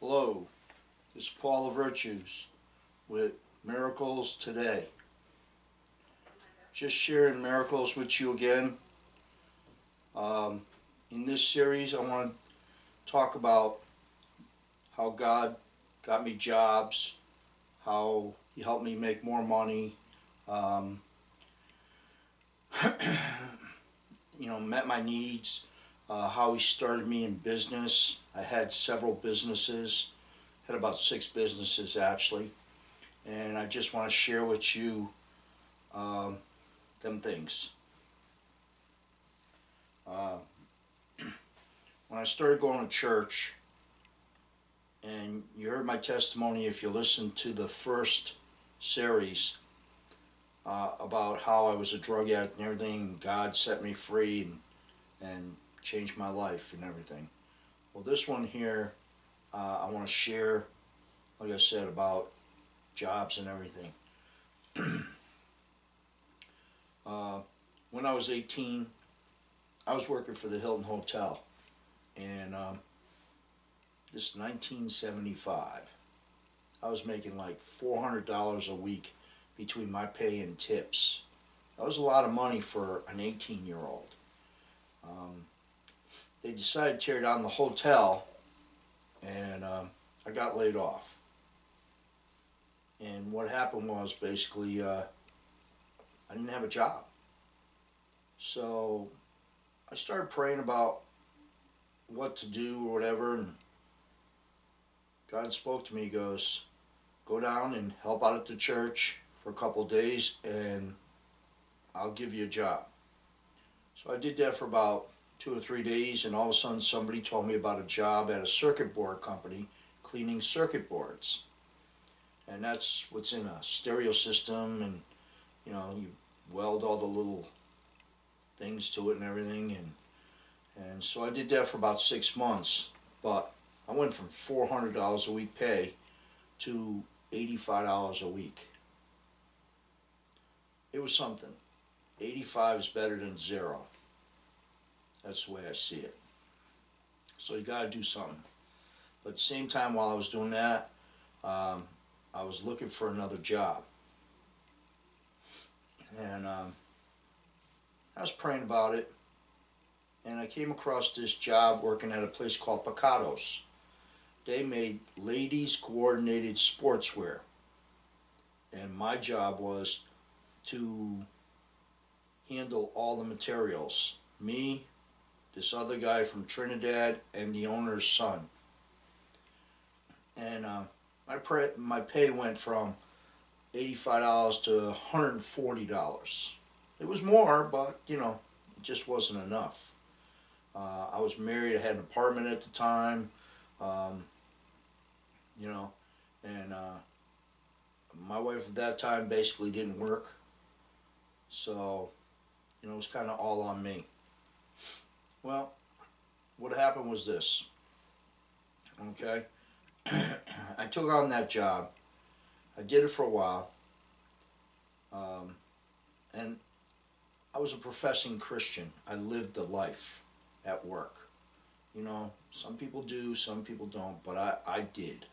Hello, this is Paul Lavertu with Miracles Today. Just sharing miracles with you again. In this series, I want to talk about how God got me jobs, how He helped me make more money, met my needs, how He started me in business. I had several businesses, had about 6 businesses actually, and I just want to share with you them things. When I started going to church, and you heard my testimony if you listened to the first series about how I was a drug addict and everything, and God set me free and changed my life and everything. Well, this one here, I want to share, like I said, about jobs and everything. When I was 18, I was working for the Hilton Hotel, and this is 1975. I was making like $400 a week between my pay and tips. That was a lot of money for an 18-year-old. They decided to tear down the hotel, and I got laid off. And what happened was basically I didn't have a job. So I started praying about what to do or whatever, and God spoke to me. He goes, go down and help out at the church for a couple of days and I'll give you a job. So I did that for about 2 or 3 days, and all of a sudden somebody told me about a job at a circuit board company cleaning circuit boards. And that's what's in a stereo system, and you weld all the little things to it and everything, and so I did that for about 6 months. But I went from $400 a week pay to $85 a week. It was something. 85 is better than 0. That's the way I see it. So you got to do something. But at the same time, while I was doing that, I was looking for another job. And I was praying about it, and I came across this job working at a place called Picado's. They made ladies coordinated sportswear, and my job was to handle all the materials. Me, this other guy from Trinidad, and the owner's son. And my pay went from $85 to $140. It was more, but it just wasn't enough. I was married. I had an apartment at the time, and my wife at that time basically didn't work, so it was kind of all on me. Well, what happened was this. Okay, I took on that job. I did it for a while, and I was a professing Christian. I lived the life at work. Some people do, some people don't, but I did.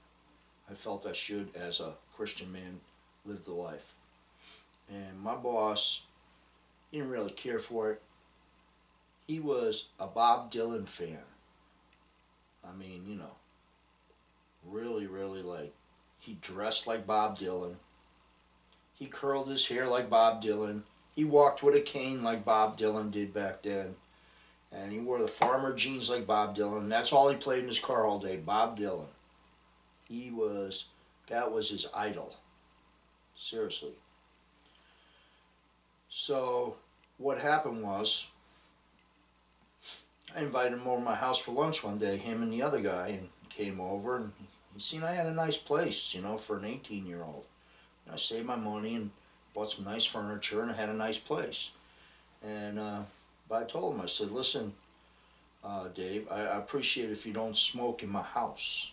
I felt I should, as a Christian man, live the life. And my boss, he didn't really care for it. He was a Bob Dylan fan. I mean, really, really, like, he dressed like Bob Dylan. He curled his hair like Bob Dylan. He walked with a cane like Bob Dylan did back then. And he wore the farmer jeans like Bob Dylan. And that's all he played in his car all day, Bob Dylan. That was his idol. Seriously. So what happened was, I invited him over to my house for lunch one day, him and the other guy, and he came over, and he seen I had a nice place, for an 18-year-old. I saved my money and bought some nice furniture, and I had a nice place. And but I told him, I said, listen, Dave, I appreciate if you don't smoke in my house.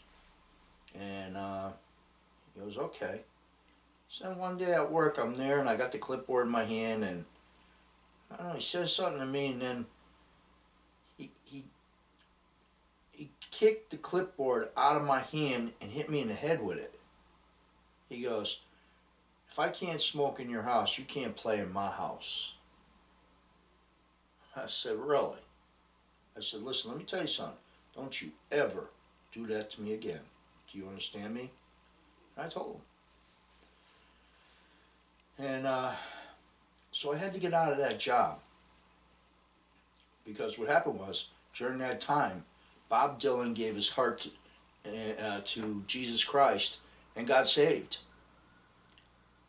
And he goes, okay. So then one day at work, I'm there, and I got the clipboard in my hand, and I don't know, he says something to me, and then he kicked the clipboard out of my hand and hit me in the head with it. He goes, if I can't smoke in your house, you can't play in my house. I said, really? I said, listen, let me tell you something. Don't you ever do that to me again. Do you understand me? And I told him. And so I had to get out of that job. Because what happened was, during that time, Bob Dylan gave his heart to Jesus Christ and got saved.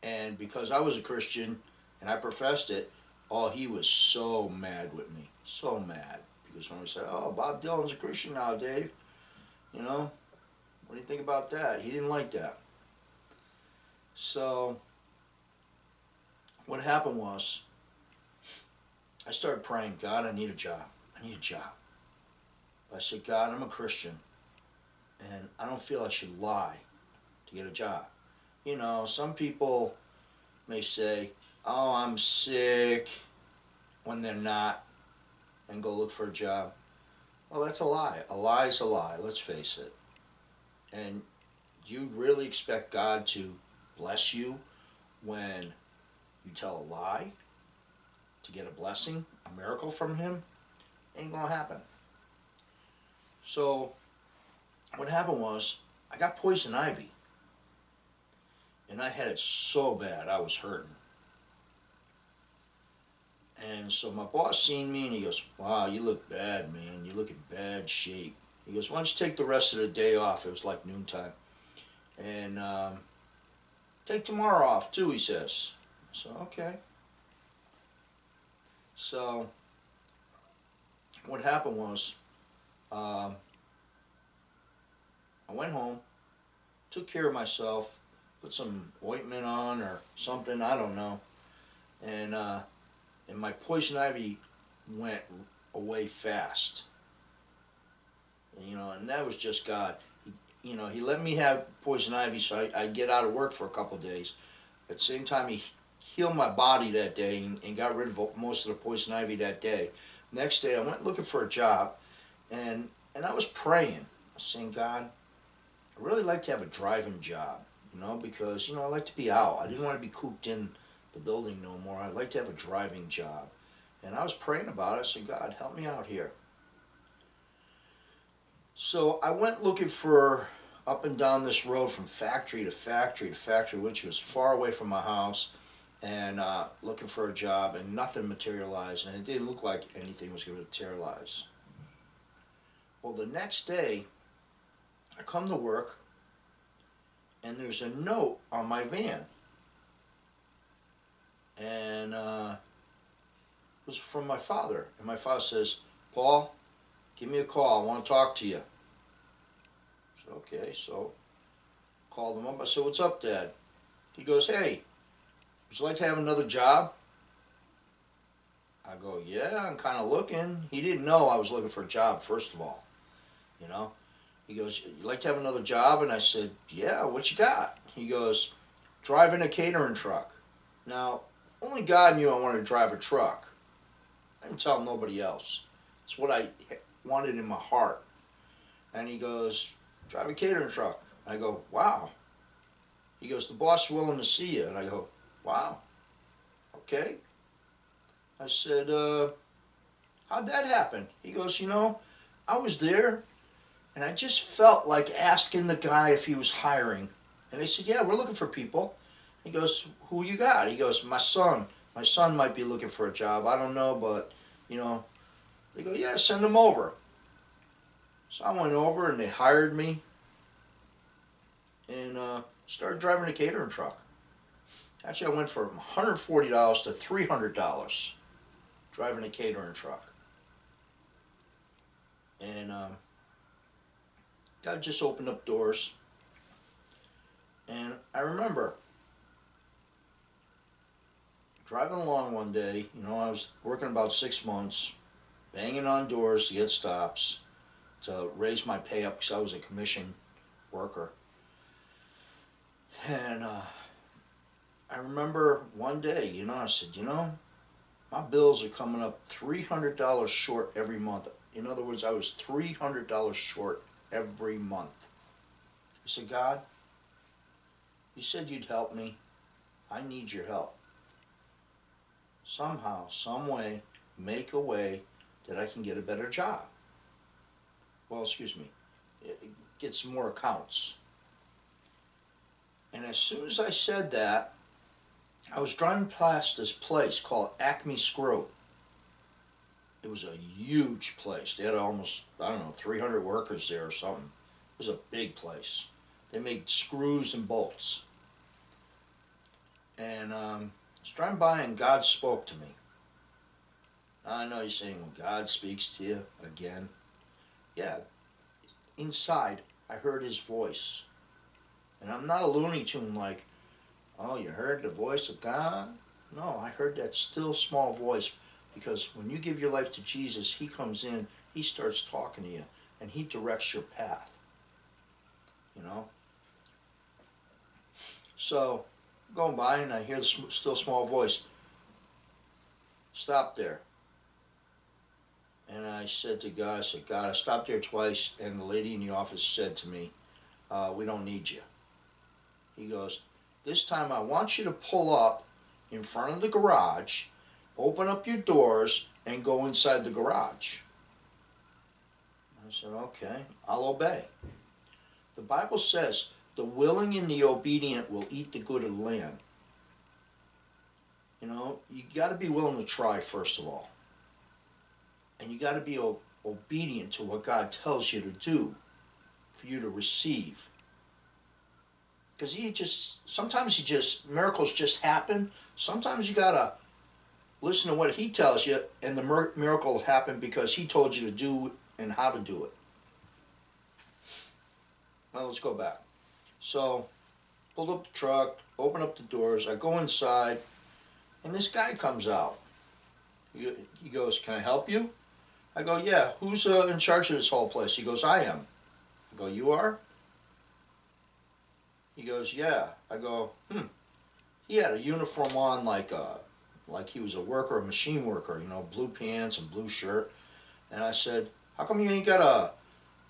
And because I was a Christian and I professed it, oh, he was so mad with me. So mad. Because when I said, oh, Bob Dylan's a Christian now, Dave. You know, what do you think about that? He didn't like that. So, what happened was, I started praying, God, I need a job. I need a job. I said, God, I'm a Christian, and I don't feel I should lie to get a job. You know, some people may say, oh, I'm sick, when they're not, and go look for a job. Well, that's a lie. A lie is a lie, let's face it. And do you really expect God to bless you when you tell a lie to get a blessing, a miracle from Him? Ain't gonna happen. So what happened was, I got poison ivy. And I had it so bad, I was hurting. And so my boss seen me and he goes, wow, you look bad, man. You look in bad shape. He goes, why don't you take the rest of the day off? It was like noontime. And take tomorrow off too, he says. So, okay. So, what happened was, I went home, took care of myself, put some ointment on or something, I don't know. And my poison ivy went away fast. You know, and that was just God. He let me have poison ivy so I get out of work for a couple of days. At the same time, He healed my body that day and got rid of most of the poison ivy that day. Next day, I went looking for a job, and I was praying. I was saying, God, I really like to have a driving job, because, I like to be out. I didn't want to be cooped in the building no more. I'd like to have a driving job. And I was praying about it. I said, God, help me out here. So I went looking for up and down this road from factory to factory to factory, which was far away from my house, and looking for a job, and nothing materialized, and it didn't look like anything was going to materialize. Well, the next day, I come to work, and there's a note on my van, and it was from my father, and my father says, Paul, give me a call, I want to talk to you. I said, okay, so called him up. I said, what's up, Dad? He goes, hey, would you like to have another job? I go, yeah, I'm kind of looking. He didn't know I was looking for a job, first of all. He goes, you like to have another job? And I said, yeah, what you got? He goes, driving a catering truck. Now, only God knew I wanted to drive a truck. I didn't tell nobody else. It's what I wanted in my heart. And he goes, drive a catering truck. I go, wow. He goes, the boss is willing to see you. And I go, wow. Okay. I said, how'd that happen? He goes, I was there, and I just felt like asking the guy if he was hiring. And they said, yeah, we're looking for people. He goes, who you got? He goes, my son. My son might be looking for a job. I don't know, but, They go, yeah, send him over. So I went over, and they hired me, and started driving a catering truck. Actually, I went from $140 to $300 driving a catering truck. And God just opened up doors. And I remember driving along one day, I was working about 6 months, banging on doors to get stops, to raise my pay up because I was a commission worker. And I remember one day, I said, my bills are coming up $300 short every month. In other words, I was $300 short every month. I said, God, you said you'd help me. I need your help. Somehow, some way, make a way that I can get a better job. Well, excuse me, get some more accounts. And as soon as I said that, I was driving past this place called Acme Screw. It was a huge place. They had almost, I don't know, 300 workers there or something. It was a big place. They made screws and bolts. And I was driving by and God spoke to me. Now, I know you're saying, well, God speaks to you again. Yeah, inside I heard his voice. And I'm not a Looney Tune like, oh, you heard the voice of God? No, I heard that still small voice, because when you give your life to Jesus, he comes in, he starts talking to you, and he directs your path. You know? So, going by and I hear the still small voice, stop there. And I said to God, God, I stopped there twice, and the lady in the office said to me, we don't need you. He goes, this time I want you to pull up in front of the garage, open up your doors, and go inside the garage. I said, okay, I'll obey. The Bible says, the willing and the obedient will eat the good of the land. You know, you got to be willing to try, first of all. And you got to be obedient to what God tells you to do for you to receive. Because sometimes miracles just happen. Sometimes you got to listen to what he tells you, and the miracle will happen because he told you to do and how to do it. Well, let's go back. So, pulled up the truck, open up the doors, I go inside, and this guy comes out. He goes, can I help you? I go, yeah, who's in charge of this whole place? He goes, I am. I go, you are? He goes, yeah. I go, He had a uniform on like he was a worker, a machine worker, you know, blue pants and blue shirt. And I said, how come you ain't got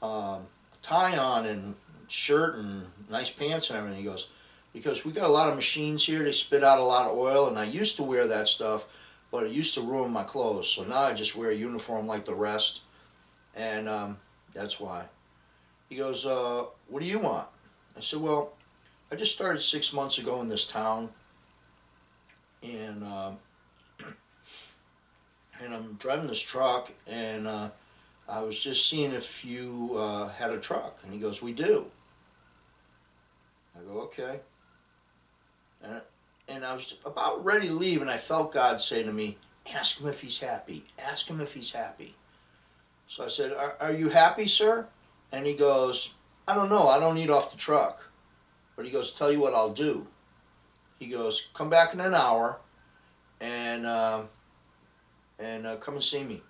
a tie on and shirt and nice pants and everything? He goes, because we got a lot of machines here. They spit out a lot of oil, and I used to wear that stuff, but it used to ruin my clothes. So now I just wear a uniform like the rest, and that's why. He goes, what do you want? I said, well, I just started 6 months ago in this town, and I'm driving this truck, and I was just seeing if you had a truck. And he goes, we do. I go, okay. And I was about ready to leave, and I felt God say to me, ask him if he's happy. Ask him if he's happy. So I said, are you happy, sir? And he goes, I don't know. I don't eat off the truck. But he goes, tell you what I'll do. He goes, come back in an hour and come and see me.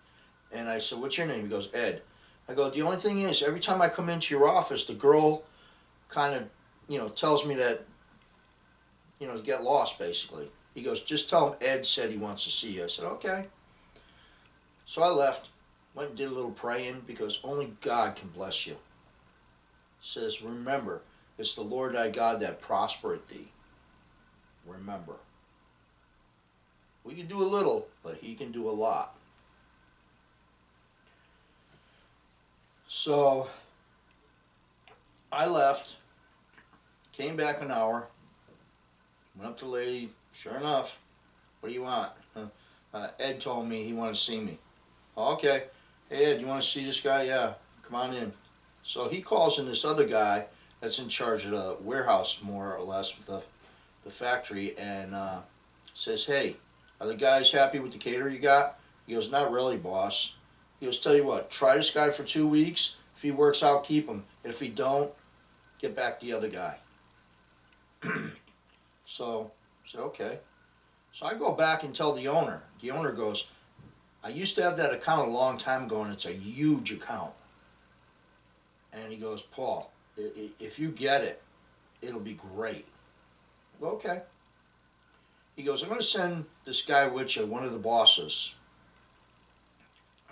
And I said, what's your name? He goes, Ed. I go, the only thing is, every time I come into your office, the girl kind of, tells me that, to get lost, basically. He goes, just tell him Ed said he wants to see you. I said, okay. So I left, went and did a little praying, because only God can bless you. It says, remember, it's the Lord thy God that prospereth thee. Remember. We can do a little, but he can do a lot. So I left, came back an hour, went up to the lady, sure enough, what do you want? Ed told me he wanted to see me. Oh, okay. Hey Ed, you want to see this guy? Yeah, come on in. So he calls in this other guy that's in charge of the warehouse, more or less, with the factory, and says, hey, are the guys happy with the caterer you got? He goes, not really, boss. He goes, tell you what, try this guy for 2 weeks. If he works out, keep him. If he don't, get back the other guy. So I said, okay. So I go back and tell the owner. The owner goes, I used to have that account a long time ago, and it's a huge account. And he goes, Paul, if you get it, it'll be great. Well, okay. He goes, I'm going to send this guy with you, one of the bosses.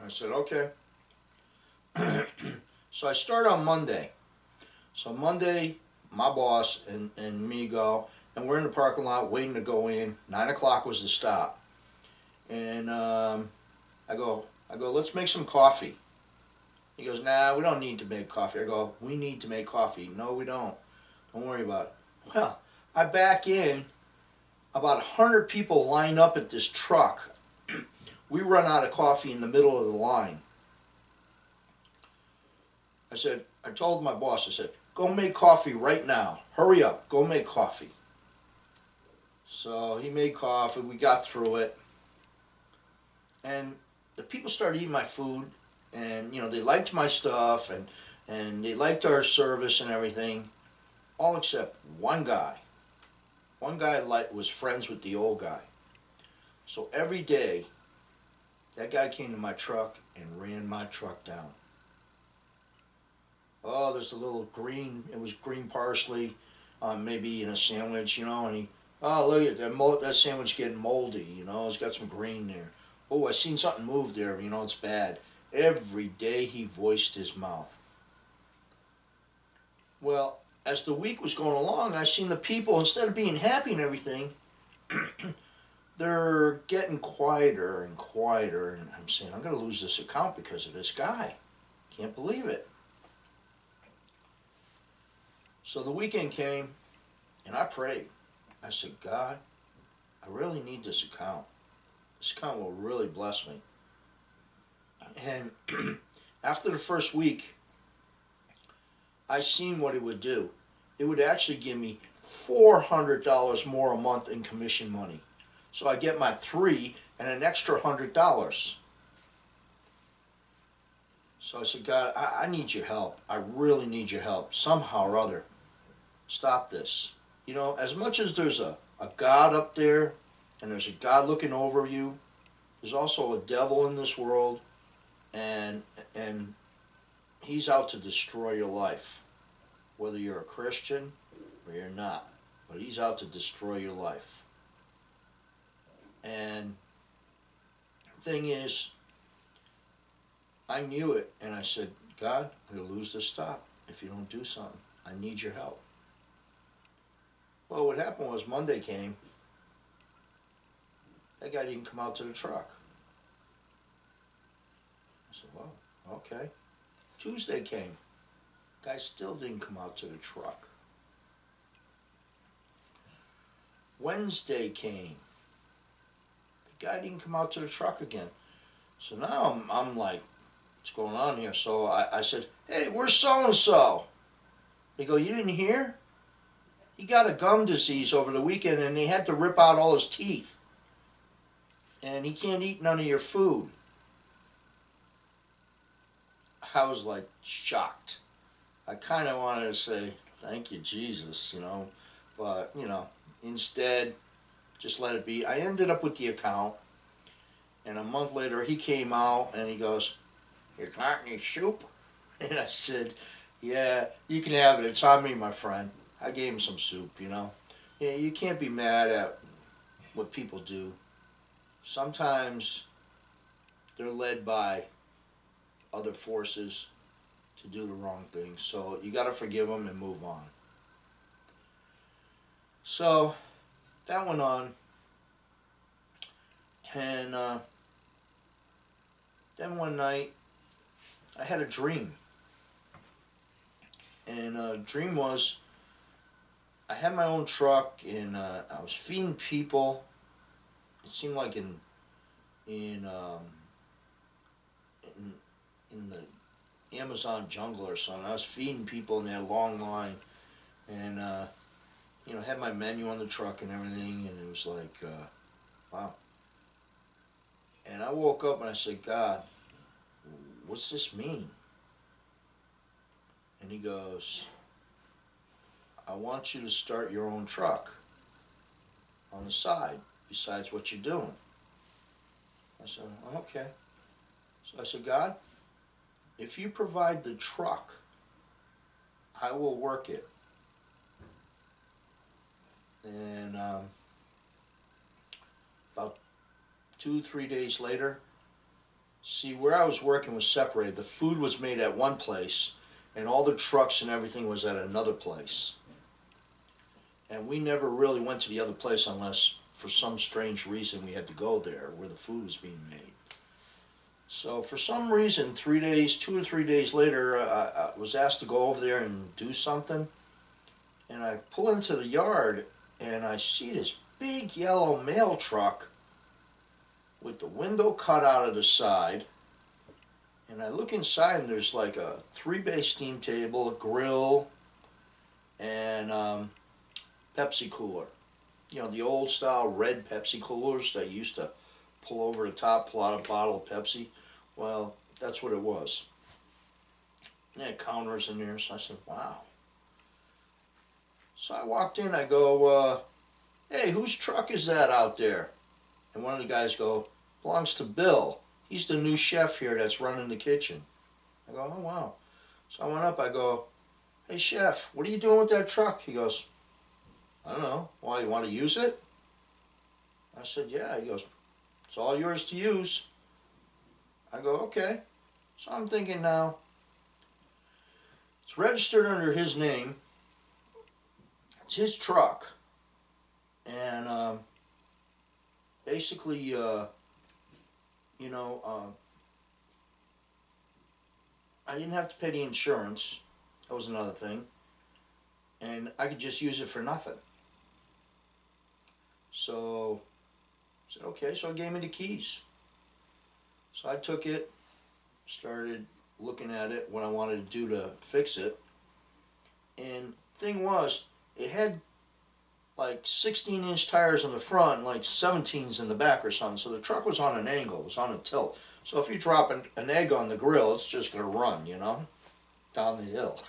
I said, okay. So I start on Monday. So Monday, my boss and me go, and we're in the parking lot waiting to go in. 9 o'clock was the stop. And I go, let's make some coffee. He goes, nah, we don't need to make coffee. I go, we need to make coffee. No, we don't. Don't worry about it. Well, I back in. About 100 people line up at this truck. We run out of coffee in the middle of the line. I told my boss, I said, go make coffee right now. Hurry up, go make coffee. So he made coffee, we got through it. And the people started eating my food, and they liked my stuff, and they liked our service and everything, all except one guy. One guy was friends with the old guy. So every day, that guy came to my truck and ran my truck down. Oh, there's a little green, it was green parsley, maybe in a sandwich, and oh, look at that sandwich getting moldy, it's got some green there. Oh, I seen something move there, it's bad. Every day he voiced his mouth. Well, as the week was going along, I seen the people, instead of being happy and everything, they're getting quieter and quieter, and I'm saying, I'm going to lose this account because of this guy. Can't believe it. So the weekend came, and I prayed. I said, God, I really need this account. This account will really bless me. And after the first week, I seen what it would do. It would actually give me $400 more a month in commission money. So I get my 3 and an extra $100. So I said, God, I need your help. I really need your help. Somehow or other, stop this. As much as there's a God up there, and there's a God looking over you, there's also a devil in this world, and he's out to destroy your life. Whether you're a Christian or you're not. But he's out to destroy your life. And the thing is, I knew it, and I said, God, I'm going to lose this stop if you don't do something. I need your help. Well, what happened was Monday came. That guy didn't come out to the truck. I said, well, okay. Tuesday came. Guy still didn't come out to the truck. Wednesday came. The guy didn't come out to the truck again. So now I'm like, what's going on here? So I said, hey, where's so-and-so? They go, you didn't hear? He got a gum disease over the weekend, and they had to rip out all his teeth. And he can't eat none of your food. I was like shocked. I kind of wanted to say, thank you, Jesus, but, instead, just let it be. I ended up with the account, and a month later, he came out, and he goes, you got any soup? And I said, yeah, you can have it. It's on me, my friend. I gave him some soup, Yeah, you can't be mad at what people do. Sometimes they're led by other forces to do the wrong thing. So you got to forgive them and move on. So that went on. And then one night I had a dream. And dream was I had my own truck, and I was feeding people. It seemed like in the Amazon jungle or something. I was feeding people in that long line, and had my menu on the truck and everything, and it was like, wow. And I woke up and I said, God, what's this mean? And he goes, I want you to start your own truck on the side, besides what you're doing. I said, okay. So I said, God, if you provide the truck, I will work it. And about 2-3 days later, see, where I was working was separated. The food was made at one place, and all the trucks and everything was at another place. And we never really went to the other place unless for some strange reason we had to go there where the food was being made. So for some reason, 3 days, 2 or 3 days later, I was asked to go over there and do something. And I pull into the yard and I see this big yellow mail truck with the window cut out of the side. And I look inside and there's like a 3-bay steam table, a grill, and Pepsi cooler. You know, the old style red Pepsi coolers that you used to pull over the top, pull out a bottle of Pepsi. Well, that's what it was. And they had counters in there, so I said, wow. So I walked in, I go, hey, whose truck is that out there? And one of the guys go, belongs to Bill. He's the new chef here that's running the kitchen. I go, oh, wow. So I went up, I go, hey, chef, what are you doing with that truck? He goes, I don't know. Why, you want to use it? I said, yeah. He goes, it's all yours to use. I go, okay. So I'm thinking now, it's registered under his name. It's his truck. And basically, you know, I didn't have to pay the insurance. That was another thing. And I could just use it for nothing. So I said, okay, so he gave me the keys. So I took it, started looking at it, what I wanted to do to fix it. And thing was, it had like 16-inch tires in the front and like 17s in the back or something. So the truck was on an angle, it was on a tilt. So if you drop an egg on the grill, it's just going to run, you know, down the hill.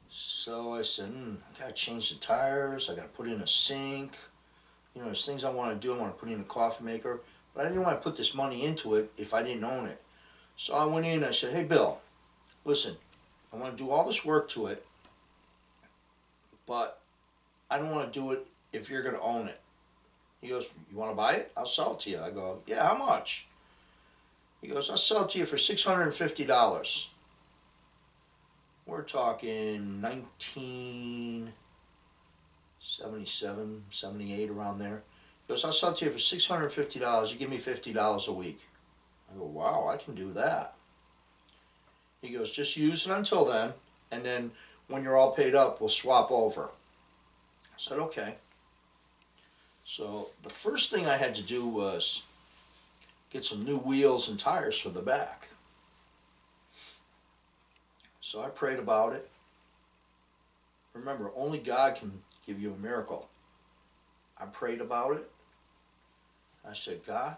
So I said, I got to change the tires, I got to put in a sink. You know, there's things I want to do. I want to put in a coffee maker. But I didn't want to put this money into it if I didn't own it. So I went in and I said, hey, Bill, listen, I want to do all this work to it, but I don't want to do it if you're going to own it. He goes, you want to buy it? I'll sell it to you. I go, yeah, how much? He goes, I'll sell it to you for $650. We're talking 1977, 78, around there. He goes, I'll sell it to you for $650. You give me $50 a week. I go, wow, I can do that. He goes, just use it until then, and then when you're all paid up, we'll swap over. I said, okay. So the first thing I had to do was get some new wheels and tires for the back. So I prayed about it. Remember, only God can give you a miracle. I prayed about it. I said, God,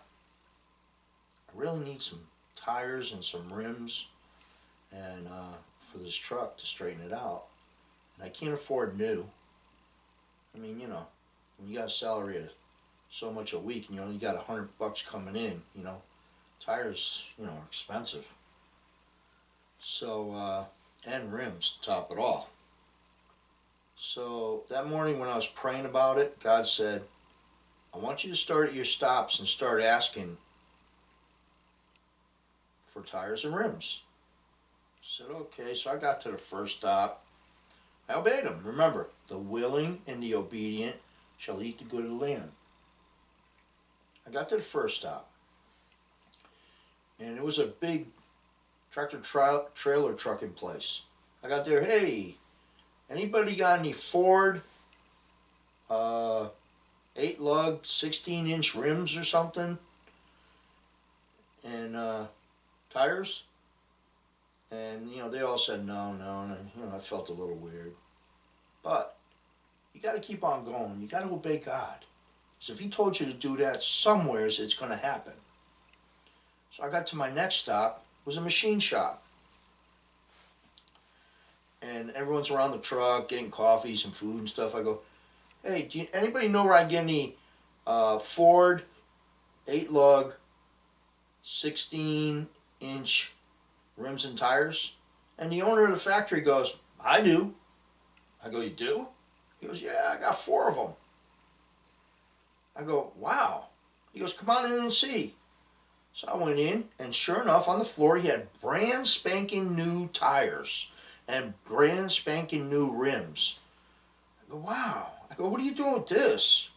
I really need some tires and some rims and for this truck to straighten it out. And I can't afford new. I mean, you know, when you got a salary of so much a week and you only got $100 coming in, you know, tires, you know, are expensive. So, and rims to top it all. So that morning when I was praying about it, God said, I want you to start at your stops and start asking for tires and rims. I said, okay. So I got to the first stop. I obeyed him. Remember, the willing and the obedient shall eat the good of the land. I got to the first stop. And it was a big tractor trailer truck in place. I got there, hey, anybody got any Ford 8-lug 16-inch rims or something? And tires? And, you know, they all said no, no, and, you know, I felt a little weird. But you got to keep on going. You got to obey God. Because if he told you to do that, somewheres it's going to happen. So I got to my next stop. It was a machine shop. And everyone's around the truck getting coffees and food and stuff. I go, hey, anybody know where I get any Ford 8-lug 16-inch rims and tires? And the owner of the factory goes, I do. I go, you do? He goes, yeah, I got 4 of them. I go, wow. He goes, come on in and see. So I went in, and sure enough, on the floor he had brand spanking new tires and brand spanking new rims. I go, wow. I go, what are you doing with this?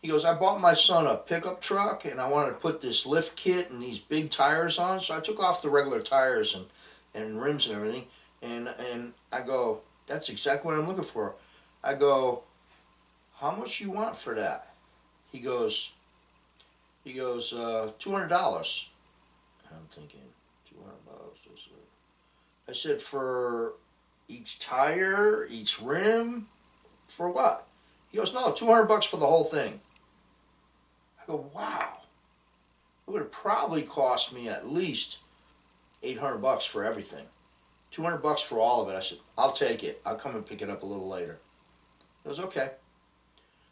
He goes, I bought my son a pickup truck and I wanted to put this lift kit and these big tires on. So I took off the regular tires and rims and everything. And I go, that's exactly what I'm looking for. I go, how much you want for that? He goes, $200. And I'm thinking, $200. I said, for each tire, each rim, for what? He goes, no, $200 for the whole thing. I go, wow. It would have probably cost me at least $800 for everything. $200 for all of it. I said, I'll take it. I'll come and pick it up a little later. It was okay.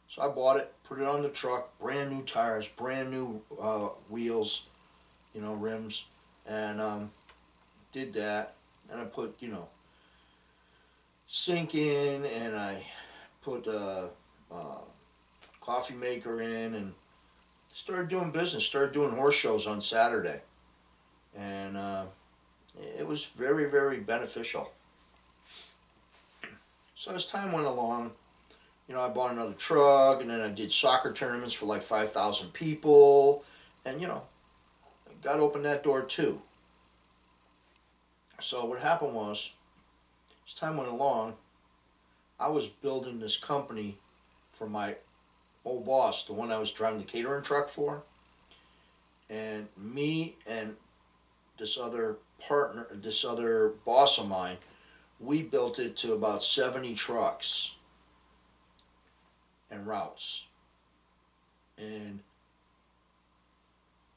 So I bought it, put it on the truck, brand new tires, brand new wheels, rims, and did that. And I put, sink in, and I put a coffee maker in, and started doing business, started doing horse shows on Saturday. And it was very, very beneficial. So as time went along, I bought another truck, and then I did soccer tournaments for like 5,000 people, and God opened that door too. So what happened was, as time went along, I was building this company for my old boss, the one I was driving the catering truck for, and me and this other boss of mine, we built it to about 70 trucks and routes. And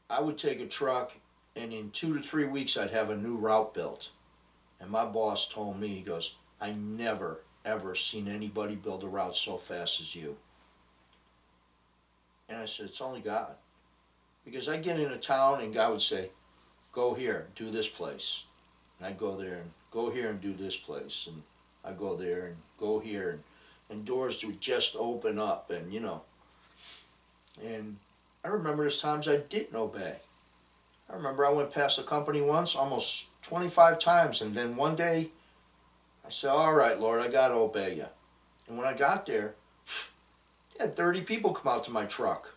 I would take a truck, and in 2 to 3 weeks I'd have a new route built. And my boss told me, he goes, I never ever seen anybody build a route so fast as you. And I said, it's only God. Because I get in a town and God would say, go here, do this place. And I go there and go here and do this place. And I go there and go here, and doors would just open up, and And I remember there's times I didn't obey. I remember I went past the company once, almost 25 times, and then one day I said, all right, Lord, I got to obey you. And when I got there, I had 30 people come out to my truck,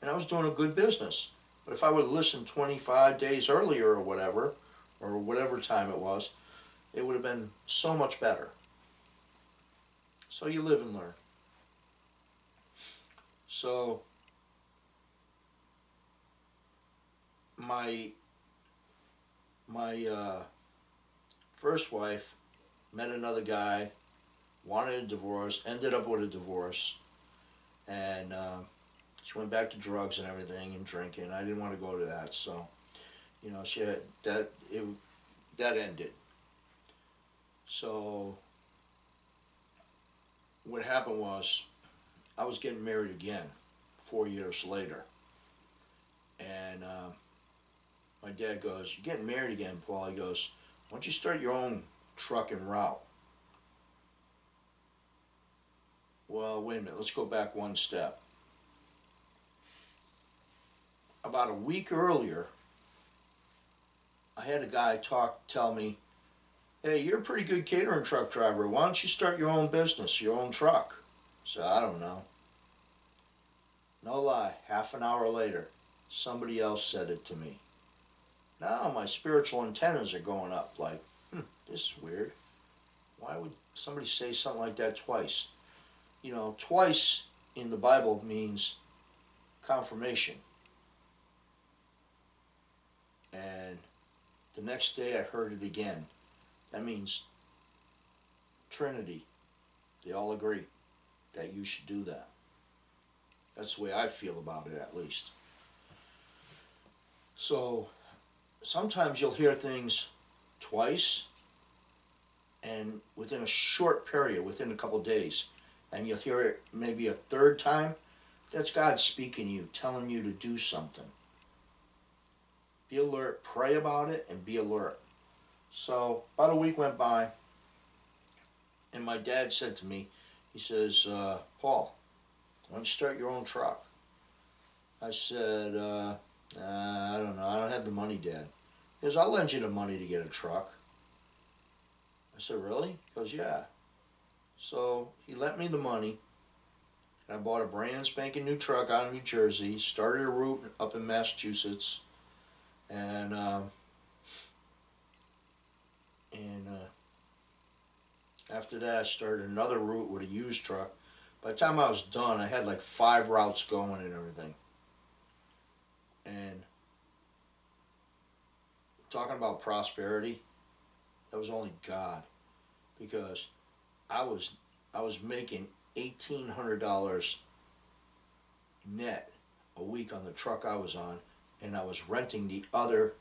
and I was doing a good business. But if I would have listened 25 days earlier or whatever time it was, it would have been so much better. So you live and learn. So my first wife met another guy, wanted a divorce, ended up with a divorce, and she went back to drugs and everything and drinking. I didn't want to go to that, so she had that ended. So what happened was, I was getting married again 4 years later, and my dad goes, you're getting married again, Paul. He goes, why don't you start your own truck and route? Well, wait a minute, let's go back one step. About a week earlier, I had a guy tell me, hey, you're a pretty good catering truck driver. Why don't you start your own business, your own truck? So I don't know. No lie, half an hour later, somebody else said it to me. Now my spiritual antennas are going up like, this is weird. Why would somebody say something like that twice? Twice in the Bible means confirmation. And the next day I heard it again. That means Trinity. They all agree that you should do that. That's the way I feel about it, at least. So sometimes you'll hear things twice, and within a short period, within a couple days, and you'll hear it maybe a third time. That's God speaking to you, telling you to do something. Be alert, pray about it, and be alert. So about a week went by, and my dad said to me, he says, Paul, why don't you start your own truck? I said, I don't know. I don't have the money, Dad. He goes, I'll lend you the money to get a truck. I said, really? He goes, yeah. So he lent me the money, and I bought a brand spanking new truck out of New Jersey, started a route up in Massachusetts, and after that I started another route with a used truck. By the time I was done, I had like 5 routes going and everything. And talking about prosperity, that was only God, because I was I was making $1,800 net a week on the truck I was on, and I was renting the other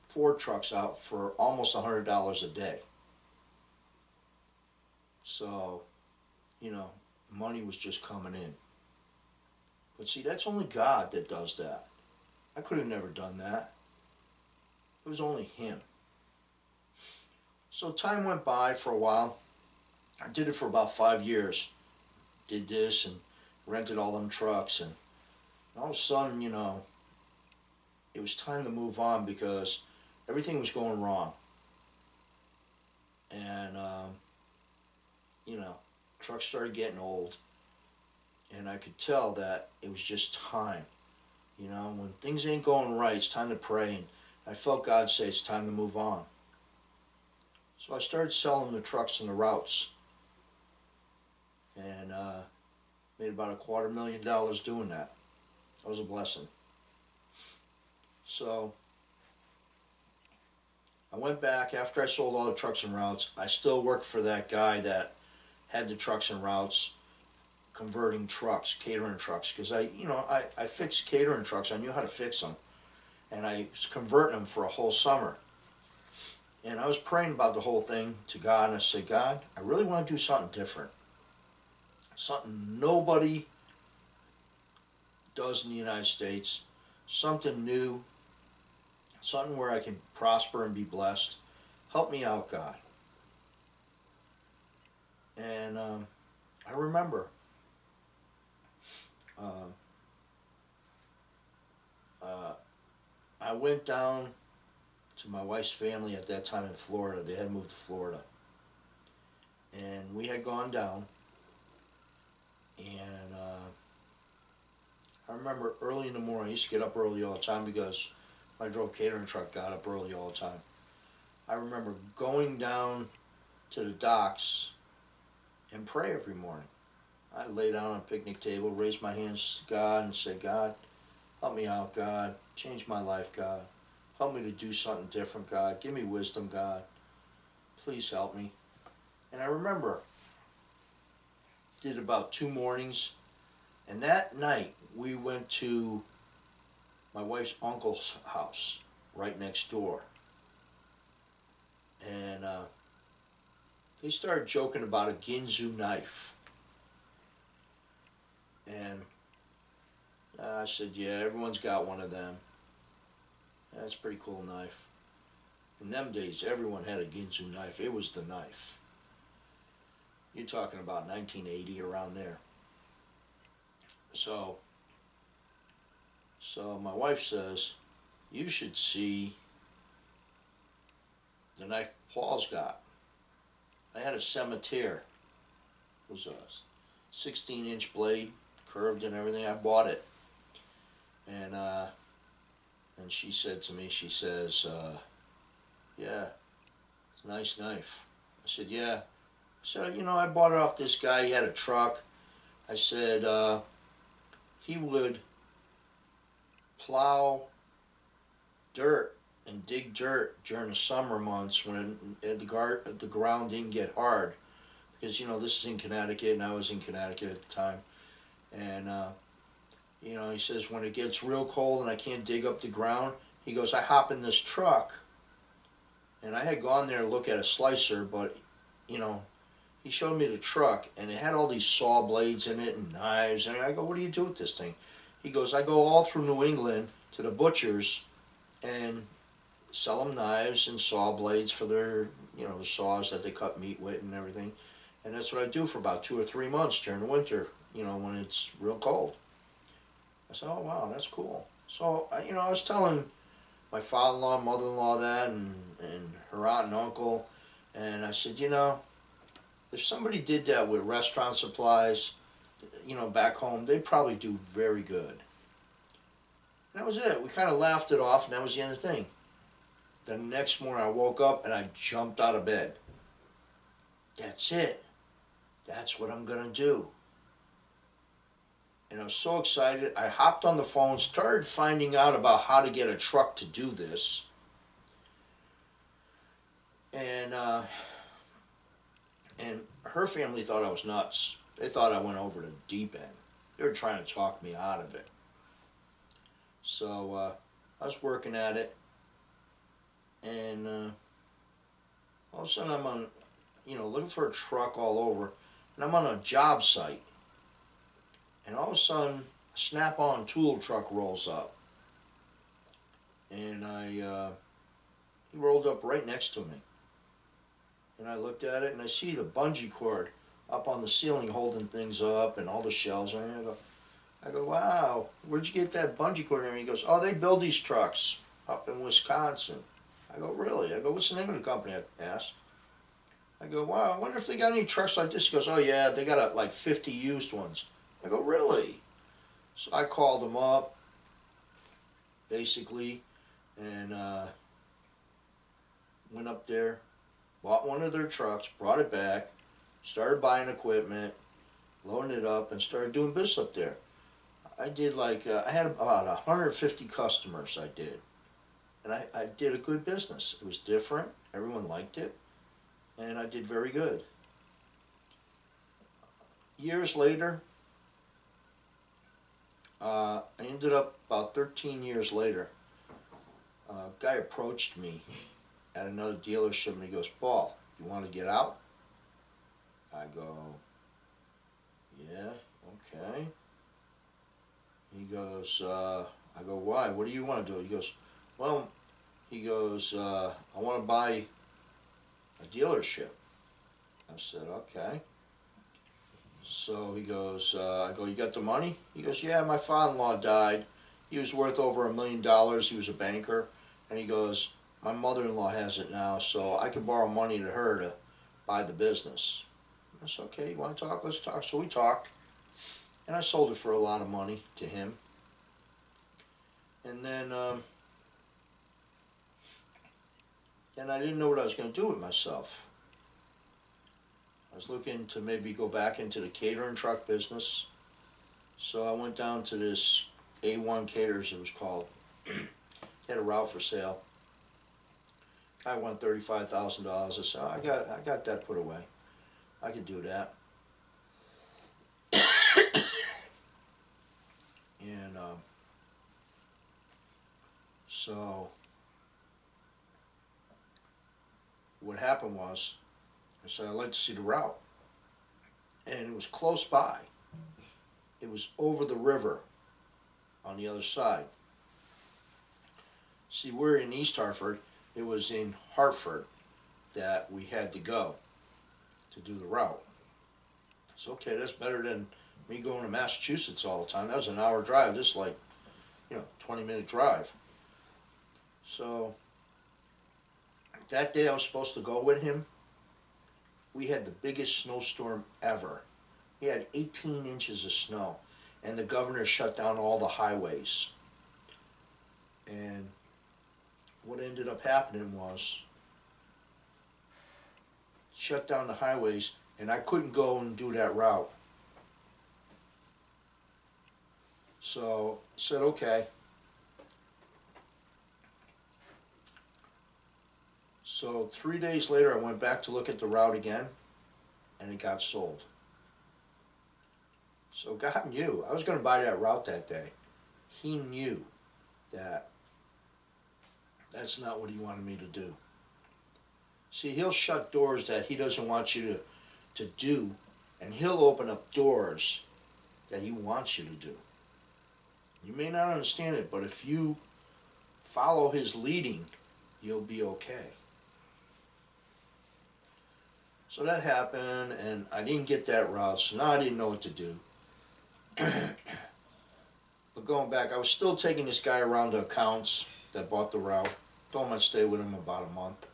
4 trucks out for almost $100 a day. So, you know, money was just coming in. But see, that's only God that does that. I could have never done that. It was only Him. So time went by for a while. I did it for about 5 years. Did this and rented all them trucks, and all of a sudden, it was time to move on because everything was going wrong. And, trucks started getting old, and I could tell that it was just time. When things ain't going right, it's time to pray, and I felt God say it's time to move on. So I started selling the trucks and the routes, and made about $250,000 doing that. That was a blessing. So I went back after I sold all the trucks and routes. I still worked for that guy that had the trucks and routes, converting trucks, catering trucks, because I fixed catering trucks. I knew how to fix them, and I was converting them for a whole summer. And I was praying about the whole thing to God, and I said, God, I really want to do something different, something nobody does in the United States, something new, something where I can prosper and be blessed. Help me out, God. And I remember I went down to my wife's family at that time in Florida. They had moved to Florida. And we had gone down. And I remember early in the morning, I used to get up early all the time because when I drove catering truck, got up early all the time. I remember going down to the docks and pray every morning. I lay down on a picnic table, raise my hands to God and say, God, help me out, God. Change my life, God. Help me to do something different, God. Give me wisdom, God. Please help me. And I remember, did about 2 mornings, and that night we went to my wife's uncle's house right next door. And they started joking about a Ginsu knife. And I said, yeah, everyone's got one of them. That's a pretty cool knife. In them days, everyone had a Ginsu knife. It was the knife. You're talking about 1980, around there. So my wife says, you should see the knife Paul's got. I had a scimitar. It was a 16-inch blade, curved and everything. I bought it. And she said to me, she says, yeah, it's a nice knife. I said, yeah. I said, I bought it off this guy. He had a truck. I said, he would plow dirt and dig dirt during the summer months when the ground didn't get hard. Because, this is in Connecticut, and I was in Connecticut at the time. And, he says, when it gets real cold and I can't dig up the ground, he goes, I hop in this truck. And I had gone there to look at a slicer, but, he showed me the truck, and it had all these saw blades in it and knives. And I go, what do you do with this thing? He goes, I go all through New England to the butchers and sell them knives and saw blades for their, the saws that they cut meat with and everything. And that's what I do for about 2 or 3 months during the winter, when it's real cold. I said, oh, wow, that's cool. So, I was telling my father-in-law, mother-in-law that, and her aunt and uncle, and I said, if somebody did that with restaurant supplies, back home, they'd probably do very good. And that was it. We kind of laughed it off, and that was the end of the thing. The next morning, I woke up and I jumped out of bed. That's it. That's what I'm gonna do. And I was so excited. I hopped on the phone, started finding out about how to get a truck to do this, and and her family thought I was nuts. They thought I went over the deep end. They were trying to talk me out of it. So I was working at it, and all of a sudden I'm on, looking for a truck all over, and I'm on a job site, and all of a sudden a Snap-on tool truck rolls up, and he rolled up right next to me, and I looked at it, and I see the bungee cord up on the ceiling holding things up, and all the shelves, and I go, wow, where'd you get that bungee cord? And he goes, oh, they build these trucks up in Wisconsin. I go, really? I go, what's the name of the company? I asked. I go, wow, I wonder if they got any trucks like this. He goes, oh yeah, they got like 50 used ones. I go, really? So I called them up, basically, and went up there, bought one of their trucks, brought it back, started buying equipment, loading it up, and started doing business up there. I did I had about 150 customers I did. And I did a good business. It was different. Everyone liked it. And I did very good. Years later, I ended up about 13 years later. A guy approached me at another dealership and he goes, Paul, you want to get out? I go, yeah, okay. He goes, I go, why? What do you want to do? He goes, well, I want to buy a dealership. I said, okay. So he goes, I go, you got the money? He goes, yeah, my father-in-law died. He was worth over $1 million. He was a banker. And he goes, my mother-in-law has it now, so I could borrow money to her to buy the business. I said, okay, you want to talk? Let's talk. So we talked. And I sold it for a lot of money to him. And then I didn't know what I was going to do with myself. I was looking to maybe go back into the catering truck business. So I went down to this A1 Caterers, it was called. They had a route for sale. I won $35,000. I said, oh, I got that put away. I could do that. And so what happened was, I said, I'd like to see the route. And it was close by. It was over the river on the other side. See, we're in East Hartford. It was in Hartford that we had to go to do the route. It's okay, that's better than me going to Massachusetts all the time. That was an hour drive. This is like, 20-minute drive. So that day I was supposed to go with him. We had the biggest snowstorm ever. We had 18 inches of snow, and the governor shut down all the highways. And what ended up happening was, shut down the highways, and I couldn't go and do that route. So I said, okay. So 3 days later, I went back to look at the route again, and it got sold. So God knew I was going to buy that route that day. He knew that that's not what he wanted me to do. See, he'll shut doors that he doesn't want you to do, and he'll open up doors that he wants you to do. You may not understand it, but if you follow his leading, you'll be okay. So that happened, and I didn't get that route, so now I didn't know what to do. But going back, I was still taking this guy around to accounts that bought the route. Told him I'd stay with him about a month.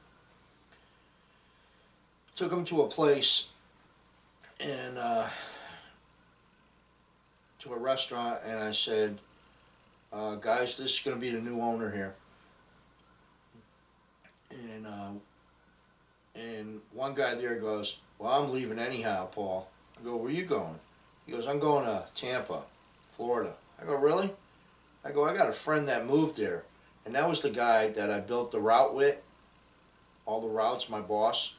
Took him to a place and to a restaurant, and I said, guys, this is going to be the new owner here. And one guy there goes, well, I'm leaving anyhow, Paul. I go, where are you going? He goes, I'm going to Tampa, Florida. I go, really? I go, I got a friend that moved there. And that was the guy that I built the route with. All the routes, my boss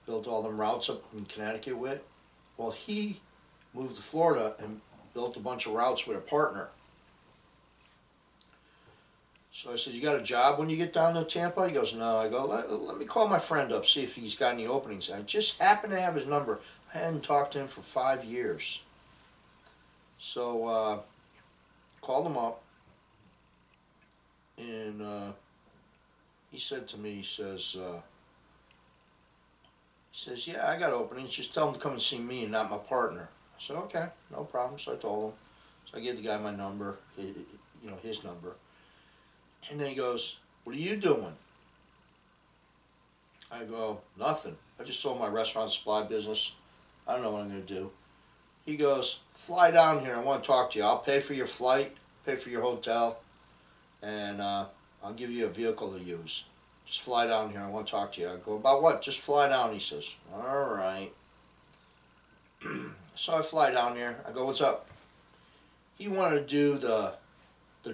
built all them routes up in Connecticut with. Well, he moved to Florida and built a bunch of routes with a partner. So I said, you got a job when you get down to Tampa? He goes, no. I go, let me call my friend up, see if he's got any openings. I just happened to have his number. I hadn't talked to him for 5 years. So called him up, and he said to me, he says, yeah, I got openings. Just tell him to come and see me and not my partner. I said, okay, no problem. So I told him. So I gave the guy my number, his number. And then he goes, what are you doing? I go, nothing. I just sold my restaurant supply business. I don't know what I'm going to do. He goes, fly down here. I want to talk to you. I'll pay for your flight, pay for your hotel, and I'll give you a vehicle to use. Just fly down here. I want to talk to you. I go, about what? Just fly down. He says, all right. So I fly down there. I go, what's up? He wanted to do the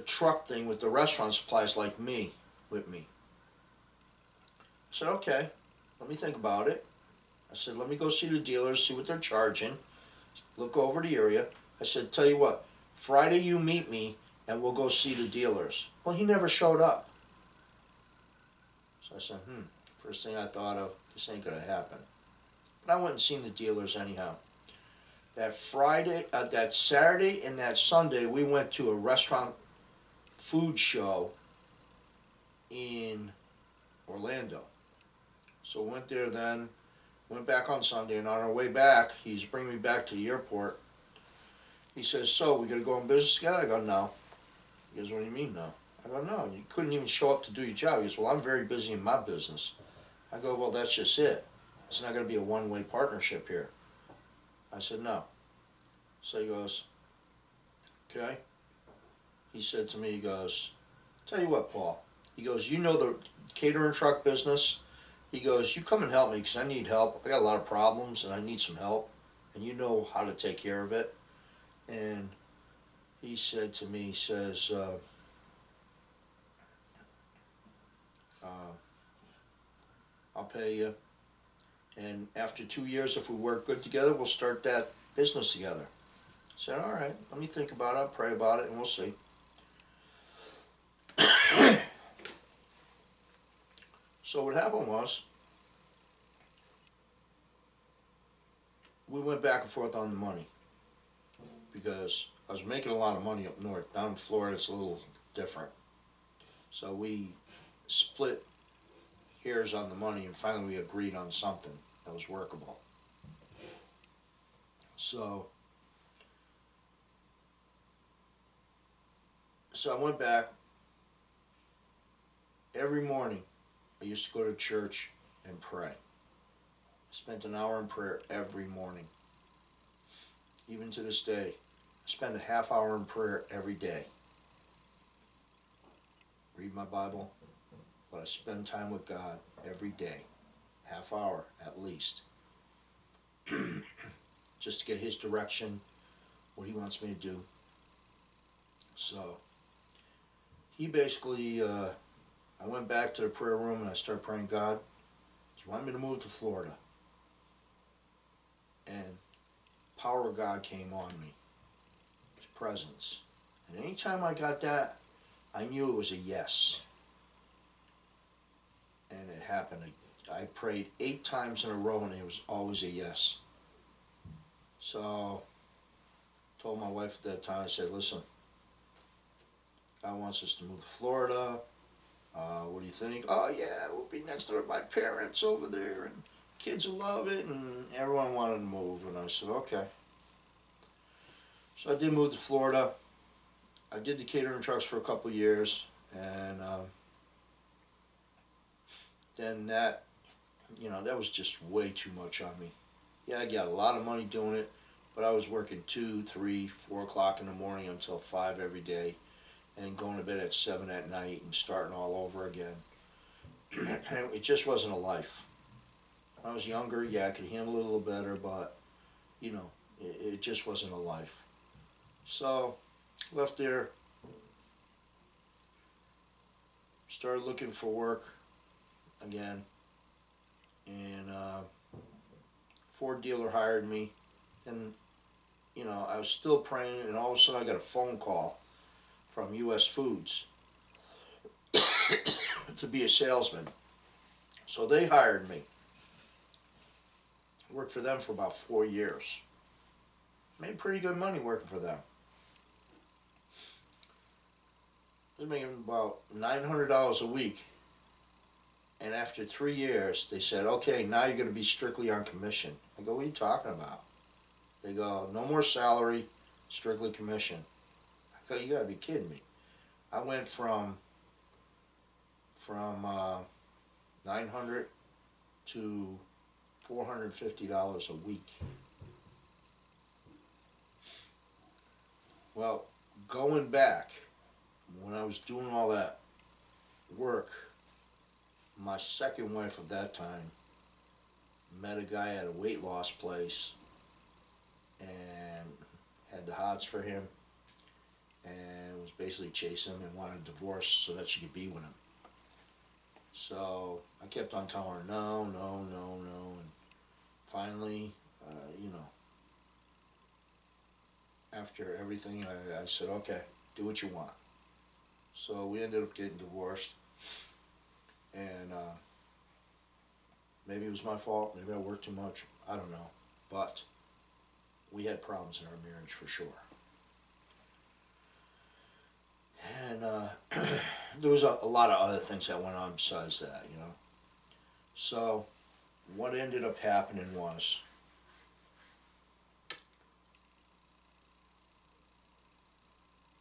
truck thing with the restaurant supplies with me. I said, okay, let me think about it. I said, let me go see the dealers, see what they're charging, look over the area. I said, tell you what, Friday you meet me and we'll go see the dealers. Well, he never showed up. So I said, first thing I thought of, this ain't gonna happen. But I went and seen the dealers anyhow. That Saturday and that Sunday, we went to a restaurant food show in Orlando. So we went there then, went back on Sunday, and on our way back, he's bringing me back to the airport. He says, so, we gonna go in business together? I go, no. He goes, what do you mean, no? I go, no, you couldn't even show up to do your job. He goes, well, I'm very busy in my business. I go, well, that's just it. It's not gonna be a one-way partnership here. I said, no. So he goes, okay. He said to me, he goes, tell you what, Paul. He goes, you know the catering truck business? He goes, you come and help me because I need help. I got a lot of problems and I need some help. And you know how to take care of it. And he said to me, he says, I'll pay you. And after 2 years, if we work good together, we'll start that business together. I said, all right, let me think about it. I'll pray about it and we'll see. So what happened was, we went back and forth on the money because I was making a lot of money up north. Down in Florida, it's a little different. So we split hairs on the money, and finally we agreed on something that was workable. So I went back. Every morning, I used to go to church and pray. I spent an hour in prayer every morning. Even to this day, I spend a half hour in prayer every day. Read my Bible, but I spend time with God every day. Half hour at least. Just to get His direction, what He wants me to do. So, he basically, I went back to the prayer room and I started praying, God, do you want me to move to Florida? And power of God came on me. His presence. And anytime I got that, I knew it was a yes. And it happened. I prayed 8 times in a row and it was always a yes. So, I told my wife at that time, I said, listen, God wants us to move to Florida. What do you think? Oh yeah, we'll be next to my parents over there and kids will love it, and everyone wanted to move, and I said, okay. So I did move to Florida, I did the catering trucks for a couple years, and then that, that was just way too much on me. Yeah, I got a lot of money doing it, but I was working 2, 3, 4 o'clock in the morning until 5 every day, and going to bed at 7 at night and starting all over again. And it just wasn't a life. When I was younger, yeah, I could handle it a little better, but it just wasn't a life. So left there, started looking for work again, and Ford dealer hired me. And I was still praying, and all of a sudden I got a phone call from U.S. Foods to be a salesman. So they hired me. Worked for them for about 4 years. Made pretty good money working for them. I was making about $900 a week. And after 3 years, they said, okay, now you're going to be strictly on commission. I go, what are you talking about? They go, no more salary, strictly commission. I go, you got to be kidding me. I went from 900 to $450 a week. Well, going back, when I was doing all that work, my second wife of that time met a guy at a weight loss place and had the hots for him, and was basically chasing him and wanted a divorce so that she could be with him. So I kept on telling her no, no, no, no, and finally, after everything, I said, okay, do what you want. So we ended up getting divorced, and maybe it was my fault, maybe I worked too much, I don't know, but we had problems in our marriage for sure. And there was a lot of other things that went on besides that, So what ended up happening was,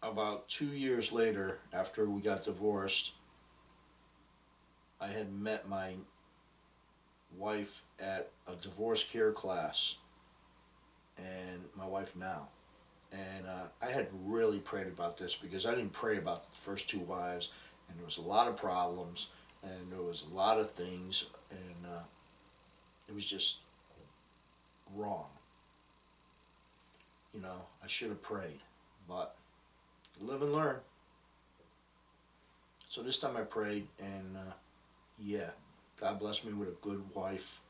about 2 years later, after we got divorced, I had met my wife at a divorce care class, and my wife now. And I had really prayed about this, because I didn't pray about the first 2 wives, and there was a lot of problems, and there was a lot of things, and it was just wrong. I should have prayed, but live and learn. So this time I prayed, and yeah, God blessed me with a good wife,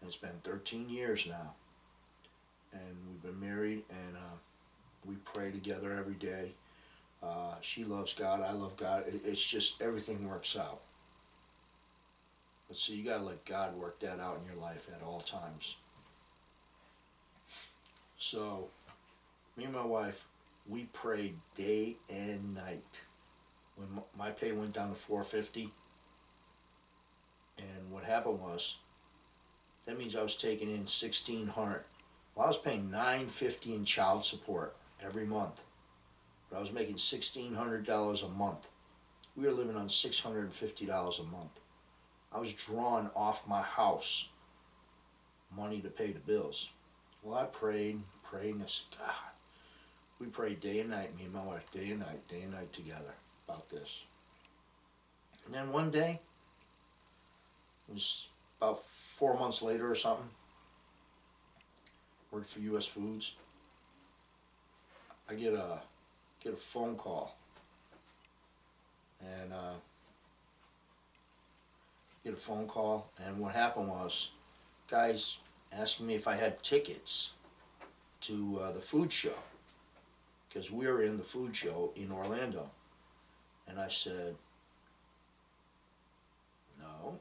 and it's been 13 years now, and we've been married, and we pray together every day. She loves God, I love God. It's just everything works out. But see, you gotta let God work that out in your life at all times. So, me and my wife, we prayed day and night. When my pay went down to $450, and what happened was, that means I was taking in $1,600. Well, I was paying $950 in child support every month, but I was making $1,600 a month. We were living on $650 a month. I was drawing off my house money to pay the bills. Well, I prayed, and I said, God, we prayed day and night, me and my wife, day and night together about this. And then one day, it was about 4 months later or something, worked for U.S. Foods. I get a phone call, and and what happened was, guys asking me if I had tickets to the food show, because we were in the food show in Orlando, and I said no.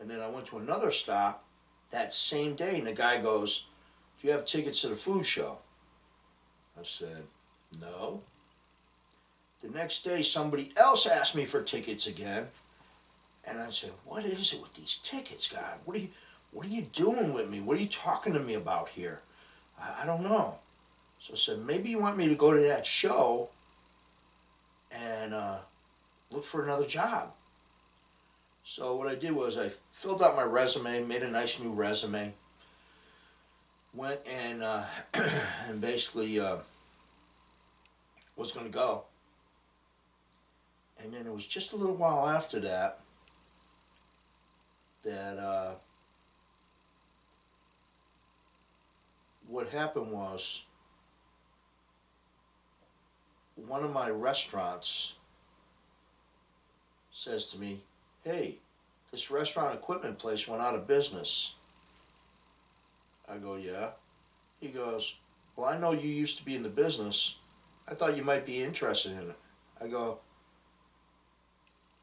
And then I went to another stop that same day, and the guy goes, do you have tickets to the food show? I said, no. The next day, somebody else asked me for tickets again, and I said, what is it with these tickets, God? What are you doing with me? What are you talking to me about here? I don't know. So I said, maybe you want me to go to that show and look for another job. So what I did was I filled out my resume, made a nice new resume, went and and basically was going to go. And then it was just a little while after that that what happened was one of my restaurants says to me, "Hey, this restaurant equipment place went out of business." I go, "Yeah." He goes, "Well, I know you used to be in the business. I thought you might be interested in it." I go,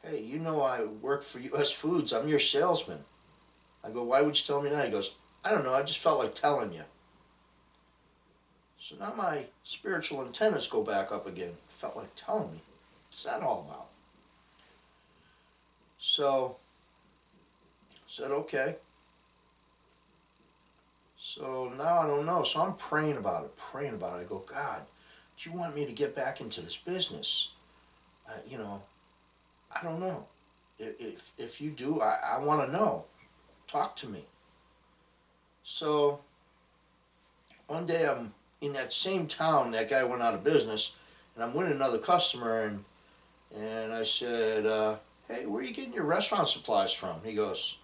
"Hey, you know I work for U.S. Foods. I'm your salesman." I go, "Why would you tell me that?" He goes, "I don't know. I just felt like telling you." So now my spiritual antennas go back up again. Felt like telling me. What's that all about? So I said, okay. So now I don't know. So I'm praying about it, praying about it. I go, "God, do you want me to get back into this business? You know, I don't know. If you do, I want to know. Talk to me." So one day I'm in that same town that guy went out of business, and I'm with another customer, and I said, "Hey, where are you getting your restaurant supplies from?" He goes,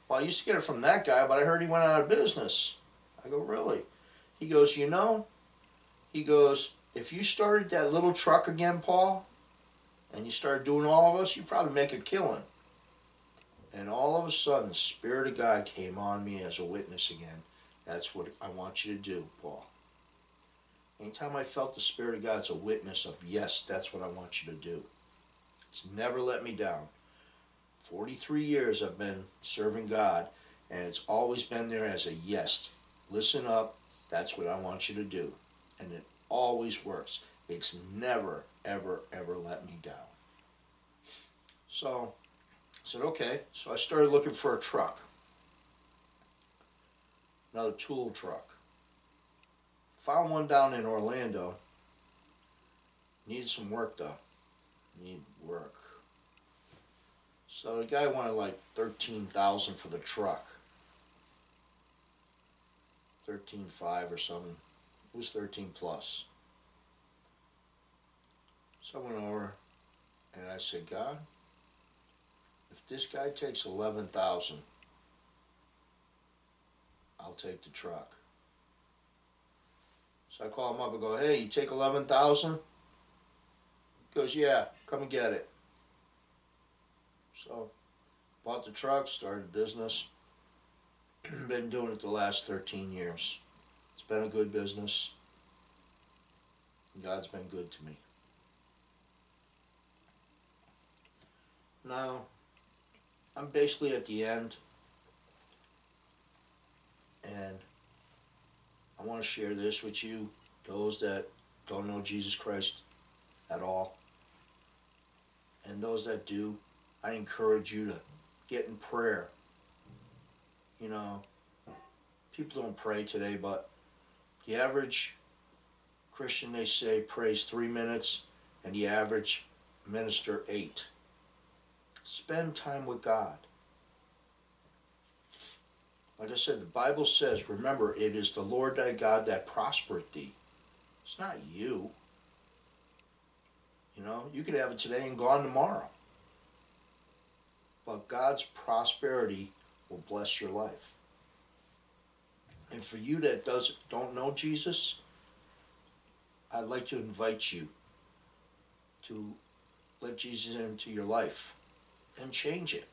"Well, I used to get it from that guy, but I heard he went out of business." I go, "Really?" He goes, "You know," he goes, "if you started that little truck again, Paul, and you started doing all of us, you'd probably make a killing." And all of a sudden, the Spirit of God came on me as a witness again. "That's what I want you to do, Paul." Anytime I felt the Spirit of God, it's a witness of, yes, that's what I want you to do. It's never let me down. 43 years I've been serving God, and it's always been there as a yes. Listen up, that's what I want you to do. And it always works. It's never, ever, ever let me down. So I said, okay. So I started looking for a truck, another tool truck. Found one down in Orlando. Needed some work though. Need work. So the guy wanted like $13,000 for the truck. 13.5 or something. It was 13 plus. So I went over and I said, "God, if this guy takes 11,000, I'll take the truck." So I call him up and go, "Hey, you take 11,000? He goes, "Yeah, come and get it." So bought the truck, started business. Been doing it the last 13 years. It's been a good business. God's been good to me. Now, I'm basically at the end, and I want to share this with you, those that don't know Jesus Christ at all. And those that do, I encourage you to get in prayer. You know, people don't pray today, but the average Christian, they say, prays 3 minutes, and the average minister 8. Spend time with God. Like I said, the Bible says, remember, it is the Lord thy God that prospereth thee. It's not you. You know, you could have it today and gone tomorrow. But God's prosperity will bless your life. And for you that don't know Jesus, I'd like to invite you to let Jesus into your life and change it.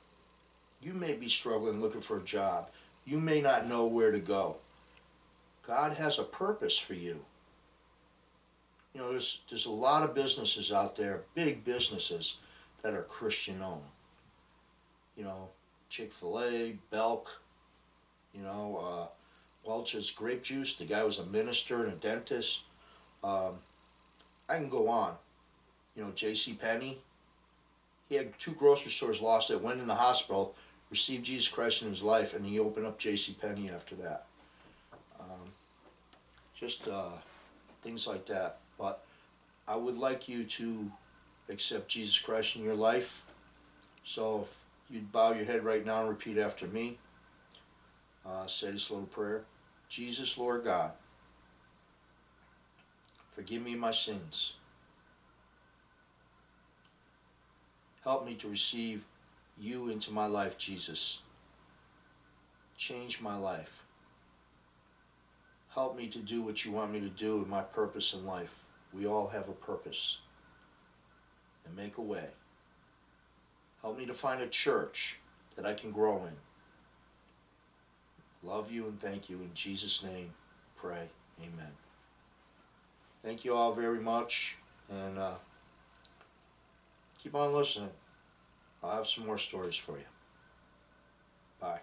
You may be struggling looking for a job. You may not know where to go. God has a purpose for you. You know, there's a lot of businesses out there, big businesses, that are Christian owned. You know, Chick-fil-A, Belk, you know, Welch's Grape Juice. The guy was a minister and a dentist. I can go on. You know, J.C. Penney. He had 2 grocery stores lost it, went in the hospital, received Jesus Christ in his life, and he opened up J.C. Penney after that. Just things like that. But I would like you to accept Jesus Christ in your life. So if you'd bow your head right now and repeat after me. Say this little prayer. Jesus, Lord God, forgive me my sins. Help me to receive you into my life, Jesus. Change my life. Help me to do what you want me to do in my purpose in life. We all have a purpose. And make a way. Help me to find a church that I can grow in. Love you and thank you. In Jesus' name, pray. Amen. Thank you all very much. And keep on listening. I'll have some more stories for you. Bye.